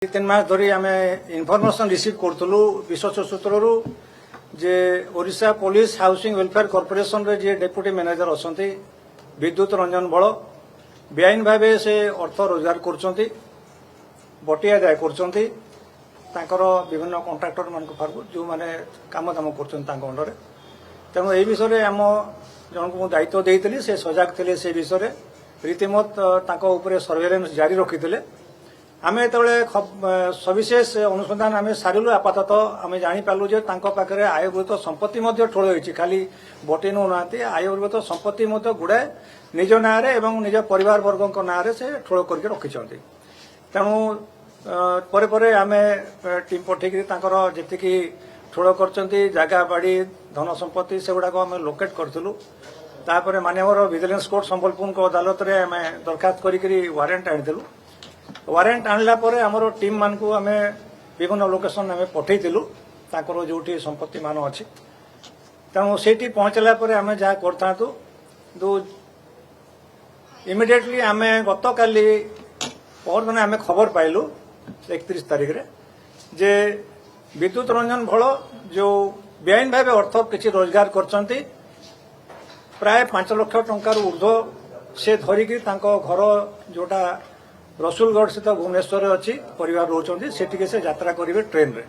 तीन मास धरी आम इनफर्मेशन रिसीव करूँ विश्वस्त सूत्रु जे Odisha police housing welfare corporation रे जे डेप्यूटी मैनेजर अच्छा विद्युत रंजन बल बेआईन भाव से अर्थ रोजगार कर बटिया दाय कर विभिन्न कंट्राक्टर मान जो मैंने कम दाम कर तेणु यही विषय आम जन को दायित्व देती से सजग थे से विषय रीतिमत सर्वेलेन्स जारी रखी आम जो सविशेष अनुसंधान आम सारू आपातत आम जापारू जे पाखे आयभूत संपत्ति ठोल होती खाली बटी नौ ना आयभूत संपत्ति गुड़ाए निज ना निज परिवार वर्ग ना से ठोल करके रखिंट तेणु परे आम टीम पठेक जी ठोल कर जगह बाड़ी धन संपत्ति से गुड़ाक आम लोकेट करूँ तापर माननीय विजिलेंस कोर्ट संबलपुर को अदालत में आम दरखास्त करी वारंट आनीलु वारंट आणला आमर टीम मान को आम विभिन्न लोकेशन आम पठेलु जो संपत्ति मान अच्छी तेणु से पहुंचला आम जहाँ करूँ इमिडिएटली आम गत काली परदिन आम खबर पाइलु 31 तारीख रे जे विद्युत रंजन भल जो बेआईन भाव अर्थ किसी रोजगार कर प्राय 5 लाख टंकार ऊर्ध्व से धरिकी घर जोटा रसुलगढ़ स्थित भुवनेश्वर अच्छी परिवार रोचंती सेटिके से यात्रा करेंगे ट्रेन रे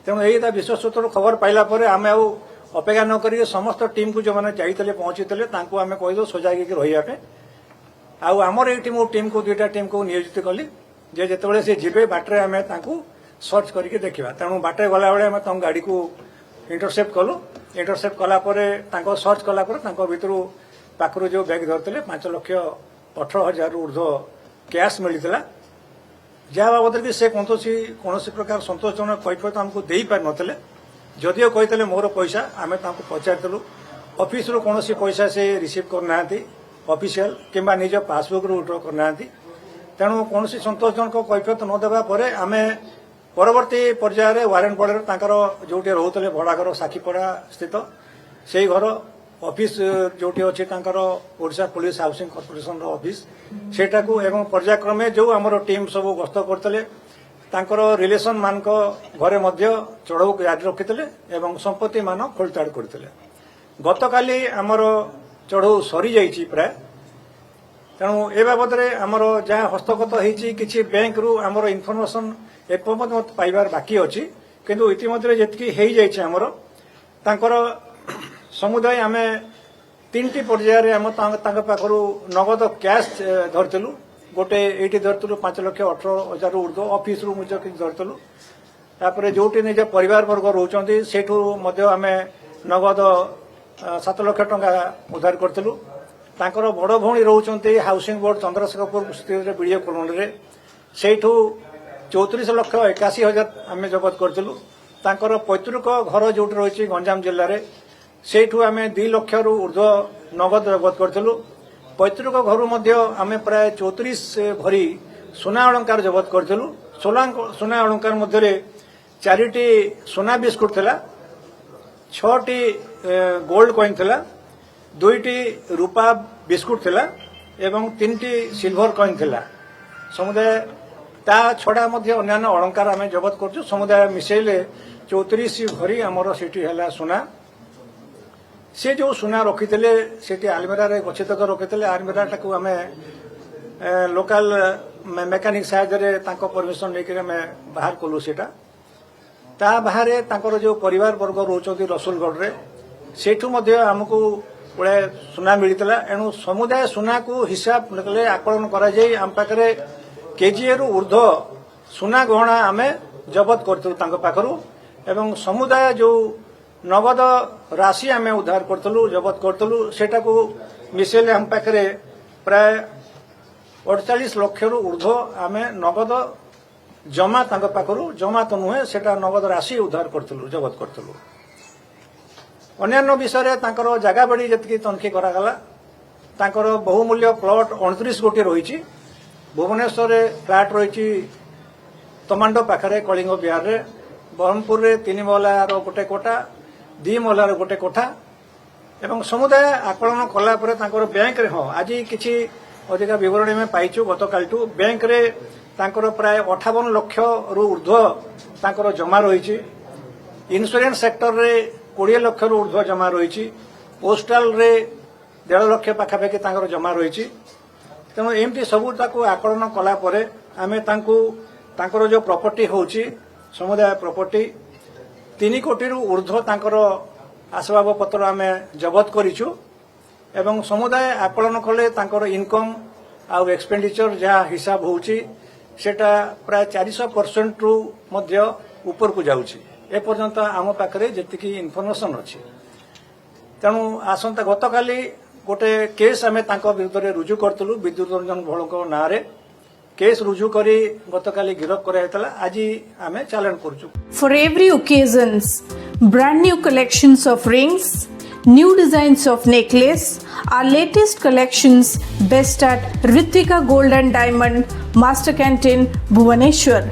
तेणु यही विश्वसूत्र खबर पाइला आम अपेक्षा न करी समस्त टीम को जो मैंने जाइए पहुंची आम कहीदे सजागी रही आमर ये मो टीम को 2टा टीम को नियोजित कली जे जिते सी जीवे बाटे आम सर्च करके देखा तेणु बाटे गला बेले आम गाड़ी को इंटरसेप्ट कलु इंटरसेप्ट कलापर सर्च कलापर भितर पाखर जो बैग धरते 5,18,000 ऊर्ध्व कैश मिलता जहाँ बाबद कि से कौन प्रकार संतोषजनक कैफियत आमको दे पार नथिले जदियो कहते मोर पैसा आम पचारू ऑफिस रू कौन पैसा से रिसीव करना ऑफिशियल किंबा निज पासबुक रू विड्रॉ करना तेणु कौन संतोषजनक कैफियत नदेवा आम परवर्ती पर्यायर वारेंट बड़े जो रोते भड़ाघर साखीपड़ा स्थित से घर ऑफिस जोटी अच्छी Odisha police housing corporation office सेटा को एवं पर्यायक्रमे जो आमर टीम सब गस्त करते रिलेशन मान घरे चढ़ऊ जारी रखिते एवं संपत्ति मान खोलताड़ करते गत काली आमर चढ़ऊ सरी जाइए प्राय तेणु ए बाबद आमर जहाँ हस्तगत होती किसी बैंक रु आमर इनफर्मेशन एपर्यंत मत पाइबार बाकी अच्छी किंतु इतिमध्य जी आमर तांकर समुदाय आम 3टी पर्यायर आम पाखर नगद कैश धरलु गोटे ये धरलु 5,18,000 ऊर्ध्व ऑफिस रू मुझे कि धरलु तापर जो निज परिवार वर्ग रोचंती सेठू आम नगद 7 लाख टंका उद्धार करलु बड़ भौणी रोचंती हाउसिंग बोर्ड चंद्रशेखरपुर स्थित बीडीओ कॉलोनी रे सेठू 34,81,000 आम जबत करलु पैतृक घर जो रही गंजाम जिले में सेठू आम 2 लाख रु ऊर्ध्व नगद जबत करलु पैतृक घर आम प्राय 34 भरी सुना अलंकार जबत करलु सुना अलंकार मध्य 4टी सुना बिस्कुट थिला 6टी गोल्ड कॉइन थिला 2टी रूपा बिस्कुट थिला एवं 3टी सिल्वर कॉइन थिला समुदाय ता छड़ा अन्य अलंकार आम जबत कर समुदाय मिसेले 34 भरी आमर सेठी है सुना से जो सुना रखीते से आलमेरा गच्छित रखी आलमेरा टाक आम लोकल मेकानिक साहाय्य परमिशन लेकिन आम बाहर कलु सेटा ता बाहर जो परिवार वर्ग रोचंती रसुलगढ़ रे सेठू आमको बड़े सुना मिलता एणु समुदाय सुना को हिसाब आकलन कर आम पाखे केजीए रु ऊर्ध्व सुना गहना आम जबत करूँ एवं समुदाय जो नगद राशि आम उद्धार करूँ जबत करूँ सेटा को मिसेले आम पाखे प्राय 48 लाख रु ऊर्ध्व आम नगद जमा पाखु जमा तो नुहे सेटा नगद राशि उद्धार करूँ जबत करूँ अन्य विषय जगह बाड़ी जी तनखी करागला बहुमूल्य प्लॉट 29 गोटी रही भुवनेश्वर फ्लैट रही तमांडो पाखे कलिंग बिहार रे ब्रह्मपुर रे 3 महलार गोटे कोठा 2 महलार गोटे कोठा एवं समुदाय आकलन कलापर बैंक रे हाँ आज किसी अधिक बरणी में पाइचु गत कालू बैंक रे ତାଙ୍କର ପ୍ରାୟ 58 ଲକ୍ଷରୁ ଉର୍ଦ୍ଧ୍ୱ ତାଙ୍କର ଜମା ରହିଛି। ଇନ୍ସୁରାନ୍ସ ସେକ୍ଟରରେ 20 ଲକ୍ଷରୁ ଉର୍ଦ୍ଧ୍ୱ ଜମା ରହିଛି। ପୋଷ୍ଟାଲରେ 1.5 ଲକ୍ଷ ପାଖାପାଖି ତାଙ୍କର ଜମା ରହିଛି। ତେଣୁ ଏମିତି ସବୁ ତାକୁ ଆକଳନ କଲା ପରେ ଆମେ ତାଙ୍କର ଯୋଉ ପ୍ରପର୍ଟି ହେଉଛି ସମୁଦାୟ ପ୍ରପର୍ଟି 3 କୋଟିରୁ ଉର୍ଦ୍ଧ୍ୱ ତାଙ୍କର ଆସବାବପତ୍ର ଆମେ ଜବତ କରିଛୁ ଏବଂ ସମୁଦାୟ ଆକଳନ କଲେ ତାଙ୍କର ଇନକମ୍ ଆଉ ଏକ୍ସପେଣ୍ଡିଚର ଯାହା ହିସାବ ହେଉଛି ସେଟା ପ୍ରାୟ 400%ରୁ ମଧ୍ୟ ଉପରକୁ ଯାଉଛି। ଏପର୍ଯ୍ୟନ୍ତ ଆମ ପାଖରେ ଯେତିକି ଇନଫର୍ମେସନ୍ ଅଛି। ତେଣୁ ଆସନ୍ତା ଗତକାଲି ଗୋଟେ କେସ୍ ଆମେ ତାଙ୍କ ବିରୁଦ୍ଧରେ ରୁଜୁ କରିଥିଲୁ ବିଦ୍ୟୁତ ରଞ୍ଜନ ଭୋଳଙ୍କ ନାଁରେ। କେସ୍ ରୁଜୁ କରି ଗତକାଲି ଗିରଫ କରାଯାଇଥିଲା। ଆଜି ଆମେ ଚାଲାଣ କରୁଛୁ। For every occasions, brand new collections of rings, new designs of necklace, our latest collections best at Ritvika Gold and Diamond, Master Canteen, Bhubaneswar.